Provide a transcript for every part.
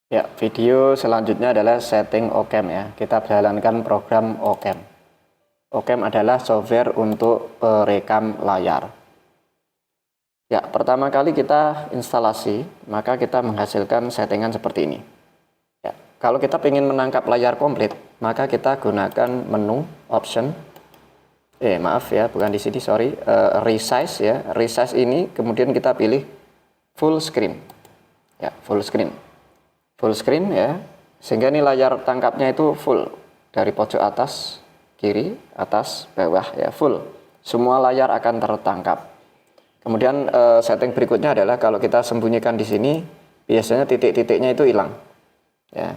Ya, video selanjutnya adalah setting Ocam ya. Kita jalankan program Ocam. Ocam adalah software untuk perekam layar. Ya, pertama kali kita instalasi, maka kita menghasilkan settingan seperti ini. Ya, kalau kita ingin menangkap layar komplit, maka kita gunakan menu option. Maaf ya, bukan di sini, sorry. Resize ya. Resize ini kemudian kita pilih full screen. Ya, full screen. Full screen ya, sehingga ini layar tangkapnya itu full dari pojok atas, kiri, atas, bawah ya, full. Semua layar akan tertangkap. Kemudian setting berikutnya adalah kalau kita sembunyikan di sini, biasanya titik-titiknya itu hilang. Ya.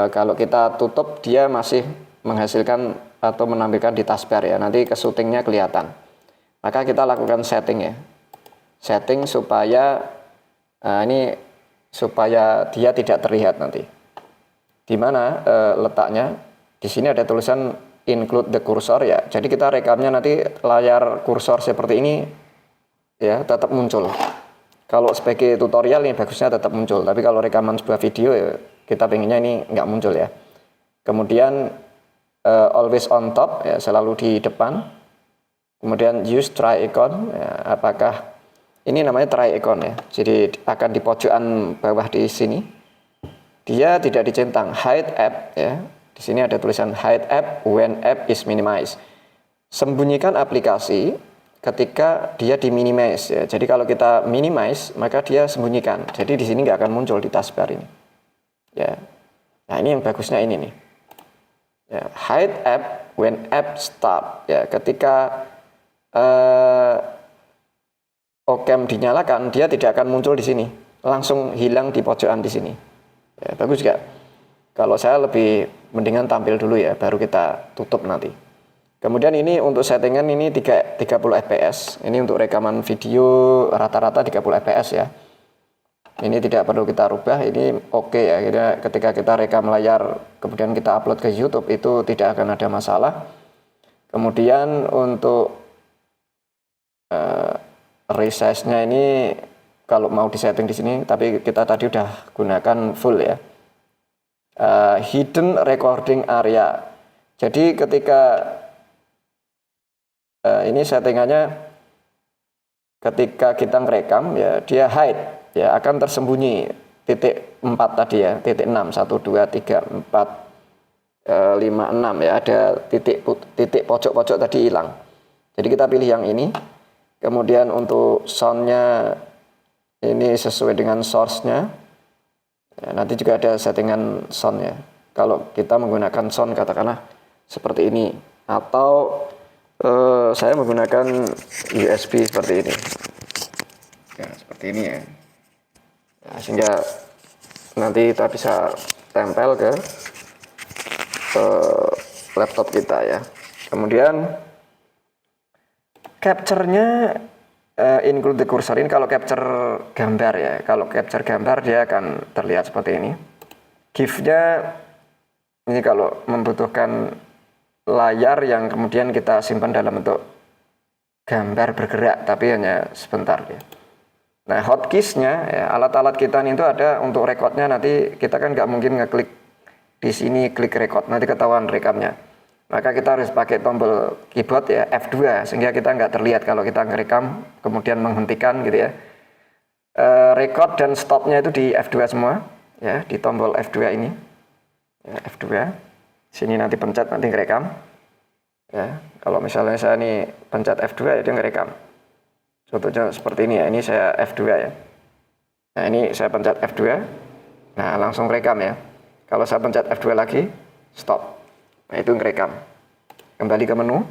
Kalau kita tutup, dia masih menghasilkan atau menampilkan di taskbar ya. Nanti ke syutingnya kelihatan. Maka kita lakukan setting ya. Setting supaya supaya dia tidak terlihat nanti. Di mana letaknya? Di sini ada tulisan include the cursor ya. Jadi kita rekamnya nanti layar kursor seperti ini ya tetap muncul. Kalau sebagai tutorial ini bagusnya tetap muncul. Tapi kalau rekaman sebuah video ya kita pengennya ini nggak muncul ya. Kemudian always on top ya, selalu di depan. Kemudian use try icon ya, apakah ini namanya try icon ya. Jadi akan di pojokan bawah di sini. Dia tidak dicentang hide app ya. Di sini ada tulisan hide app when app is minimized. Sembunyikan aplikasi ketika dia di minimize ya. Jadi kalau kita minimize maka dia sembunyikan. Jadi di sini nggak akan muncul di taskbar ini. Ya. Nah, ini yang bagusnya ini nih. Ya, hide app when app start ya. Ketika Ocam dinyalakan, dia tidak akan muncul di sini, langsung hilang di pojokan di sini. Ya, bagus gak? Kalau saya lebih mendingan tampil dulu ya, baru kita tutup nanti. Kemudian ini untuk settingan ini 30 fps. Ini untuk rekaman video rata-rata 30 fps ya. Ini tidak perlu kita rubah, ini oke ya. Ketika kita rekam layar, kemudian kita upload ke YouTube, itu tidak akan ada masalah. Kemudian untuk resize-nya ini kalau mau disetting di sini, tapi kita tadi udah gunakan full ya. Hidden recording area. Jadi ketika ini settingannya ketika kita ngerekam ya dia hide ya, akan tersembunyi titik 4 tadi ya, titik 6 1 2 3 4 5 6 ya, ada titik pojok-pojok tadi hilang. Jadi kita pilih yang ini. Kemudian untuk soundnya ini sesuai dengan source-nya. Ya, nanti juga ada settingan sound ya. Kalau kita menggunakan sound katakanlah seperti ini, atau saya menggunakan USB seperti ini. Ya, seperti ini ya. Ya, sehingga nanti kita bisa tempel ke laptop kita ya. Kemudian capture-nya include the cursor. Ini kalau capture gambar ya. Kalau capture gambar dia akan terlihat seperti ini. GIF-nya ini kalau membutuhkan layar yang kemudian kita simpan dalam bentuk gambar bergerak, tapi hanya sebentar ya. Nah, hotkeys-nya ya, alat-alat kita ini itu ada untuk recordnya. Nanti kita kan nggak mungkin ngeklik di sini klik record, nanti ketahuan rekamnya. Maka kita harus pakai tombol keyboard ya, F2, sehingga kita nggak terlihat kalau kita ngerekam, kemudian menghentikan gitu ya. Record dan stopnya itu di F2 semua, ya, di tombol F2 ini. Ya, F2, sini nanti pencet, nanti ngerekam. Ya, kalau misalnya saya ini pencet F2 ya dia ngerekam. Contohnya seperti ini ya, ini saya F2 ya. Nah ini saya pencet F2, nah langsung rekam ya. Kalau saya pencet F2 lagi, stop. Nah, itu ngerekam. Kembali ke menu.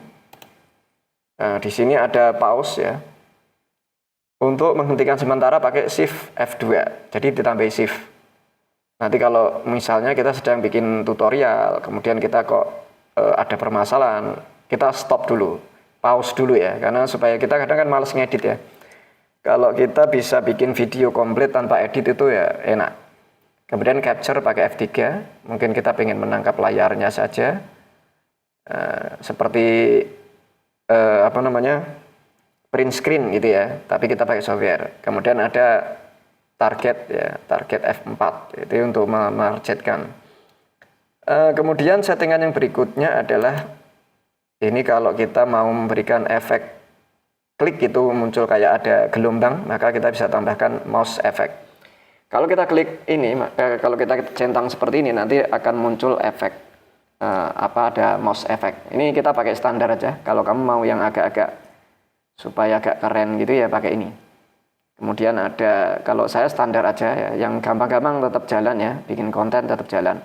Nah, di sini ada pause ya. Untuk menghentikan sementara pakai Shift F2. Jadi ditambahi Shift. Nanti kalau misalnya kita sedang bikin tutorial, kemudian kita kok ada permasalahan, kita stop dulu. Pause dulu ya. Karena supaya kita kadang kan males ngedit ya. Kalau kita bisa bikin video komplit tanpa edit itu ya enak. Kemudian capture pakai F3, mungkin kita pengen menangkap layarnya saja, seperti print screen gitu ya, tapi kita pakai software. Kemudian ada target ya, target F4 itu untuk menargetkan. Kemudian settingan yang berikutnya adalah ini kalau kita mau memberikan efek klik itu muncul kayak ada gelombang, maka kita bisa tambahkan mouse effect. Kalau kita klik ini, kalau kita centang seperti ini nanti akan muncul efek ada mouse effect. Ini kita pakai standar aja. Kalau kamu mau yang agak-agak supaya agak keren gitu ya pakai ini. Kemudian ada, kalau saya standar aja ya, yang gampang-gampang tetap jalan ya, bikin konten tetap jalan.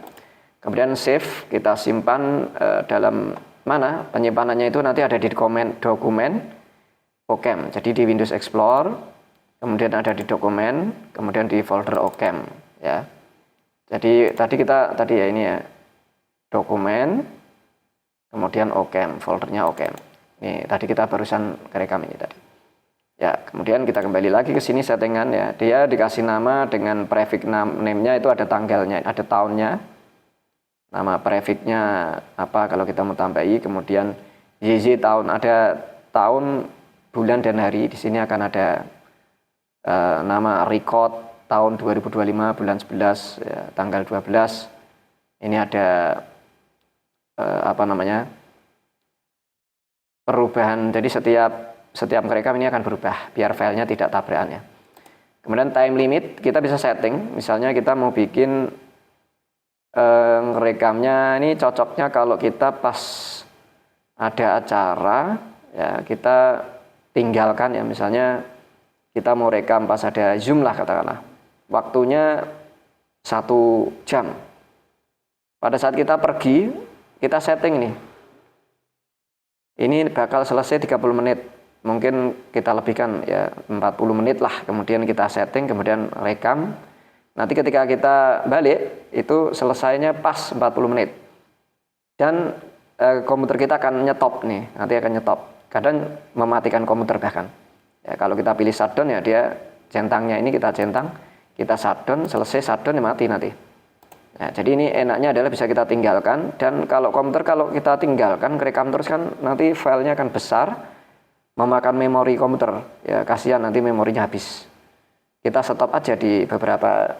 Kemudian save, kita simpan dalam mana? Penyimpanannya itu nanti ada di dokumen OCam. Jadi di Windows Explorer, kemudian ada di dokumen, kemudian di folder OCam ya. Jadi tadi ya ini ya, dokumen, kemudian OCam, foldernya OCam. Ini tadi kita barusan kerekam ini tadi. Ya, kemudian kita kembali lagi ke sini settingan ya. Dia dikasih nama dengan prefix name-nya itu ada tanggalnya, ada tahunnya. Nama prefixnya apa kalau kita mau tambahi, kemudian YZ tahun, ada tahun, bulan dan hari. Di sini akan ada nama record tahun 2025 bulan 11 ya, tanggal 12. Ini ada perubahan. Jadi setiap merekam ini akan berubah biar filenya tidak tabrakan ya. Kemudian time limit kita bisa setting. Misalnya kita mau bikin rekamnya ini cocoknya kalau kita pas ada acara ya, kita tinggalkan ya, misalnya kita mau rekam pas ada Zoom lah katakanlah, waktunya 1 jam. Pada saat kita pergi, kita setting nih, ini bakal selesai 30 menit, mungkin kita lebihkan ya 40 menit lah, kemudian kita setting, kemudian rekam. Nanti ketika kita balik, itu selesainya pas 40 menit. Dan komputer kita akan nyetop nih, nanti akan nyetop. Kadang mematikan komputer bahkan. Ya, kalau kita pilih shutdown ya dia centangnya ini kita centang, kita shutdown, selesai shutdown ya mati nanti. Nah, jadi ini enaknya adalah bisa kita tinggalkan. Dan kalau komputer kalau kita tinggalkan, kerekam terus kan nanti filenya akan besar, memakan memori komputer. Ya kasihan nanti memorinya habis. Kita stop aja di beberapa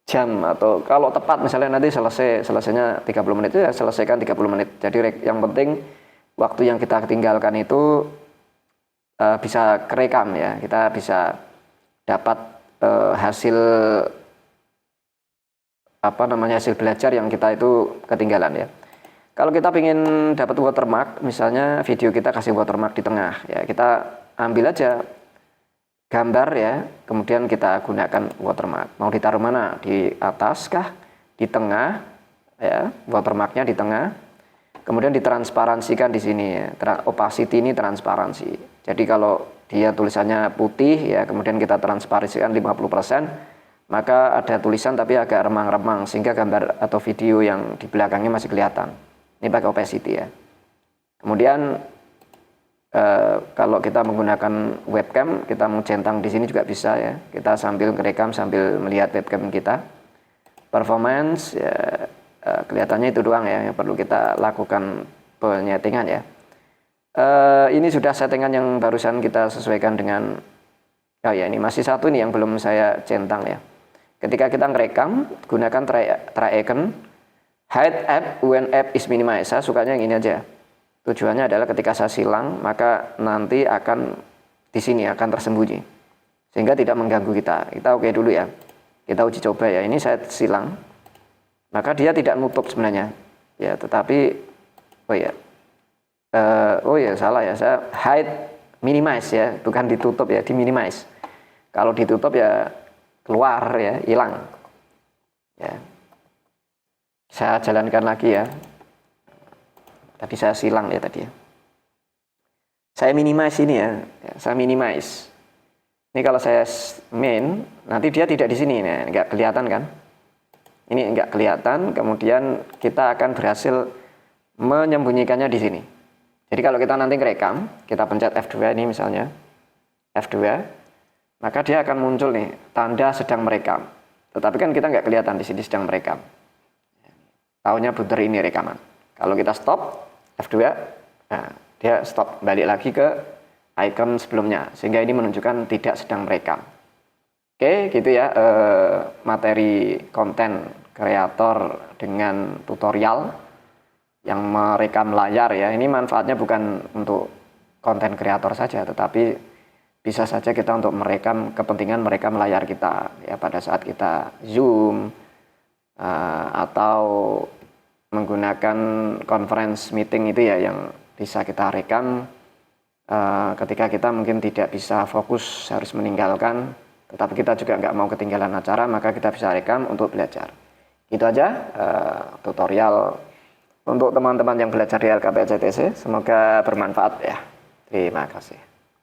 jam, atau kalau tepat misalnya nanti selesainya 30 menit itu ya selesaikan 30 menit. Jadi yang penting waktu yang kita tinggalkan itu bisa kerekam ya, kita bisa dapat hasil hasil belajar yang kita itu ketinggalan ya. Kalau kita ingin dapat watermark, misalnya video kita kasih watermark di tengah ya, kita ambil aja gambar ya, kemudian kita gunakan watermark. Mau ditaruh mana? Di atas kah? Di tengah ya, watermarknya di tengah. Kemudian ditransparansikan di sini ya. Opacity ini transparansi. Jadi kalau dia tulisannya putih ya, kemudian kita transparansikan 50%, maka ada tulisan tapi agak remang-remang sehingga gambar atau video yang di belakangnya masih kelihatan. Ini pakai opacity ya. Kemudian kalau kita menggunakan webcam, kita mau centang di sini juga bisa ya. Kita sambil ngerekam sambil melihat webcam kita. Performance ya, kelihatannya itu doang ya yang perlu kita lakukan penyetingan ya. Ini sudah settingan yang barusan kita sesuaikan dengan, oh ya ini masih satu nih yang belum saya centang ya. Ketika kita ngerekam, gunakan try icon, hide app when app is minimized. Saya sukanya yang ini aja. Tujuannya adalah ketika saya silang, maka nanti akan di sini akan tersembunyi, sehingga tidak mengganggu kita. Kita oke dulu ya, kita uji coba ya. Ini saya silang, maka dia tidak nutup sebenarnya, ya. Tetapi salah ya, saya hide minimize ya, bukan ditutup ya, di minimize. Kalau ditutup ya keluar ya, hilang. Ya, saya jalankan lagi ya. Tadi saya silang ya tadi ya. Saya minimize ini ya, saya minimize. Ini kalau saya main, nanti dia tidak di sini, nih, nggak kelihatan kan? Ini nggak kelihatan, kemudian kita akan berhasil menyembunyikannya di sini. Jadi kalau kita nanti ngerekam, kita pencet F2 ini misalnya, F2, maka dia akan muncul nih, tanda sedang merekam. Tetapi kan kita nggak kelihatan di sini sedang merekam. Taunya bunter ini rekaman. Kalau kita stop, F2, nah, dia stop, balik lagi ke icon sebelumnya, sehingga ini menunjukkan tidak sedang merekam. Oke, gitu ya, materi konten kreator dengan tutorial yang merekam layar ya. Ini manfaatnya bukan untuk konten kreator saja, tetapi bisa saja kita untuk merekam, kepentingan merekam layar kita ya pada saat kita Zoom atau menggunakan conference meeting itu ya, yang bisa kita rekam ketika kita mungkin tidak bisa fokus, harus meninggalkan, tetapi kita juga nggak mau ketinggalan acara, maka kita bisa rekam untuk belajar. Itu aja tutorial untuk teman-teman yang belajar di LKPCTC. Semoga bermanfaat ya. Terima kasih.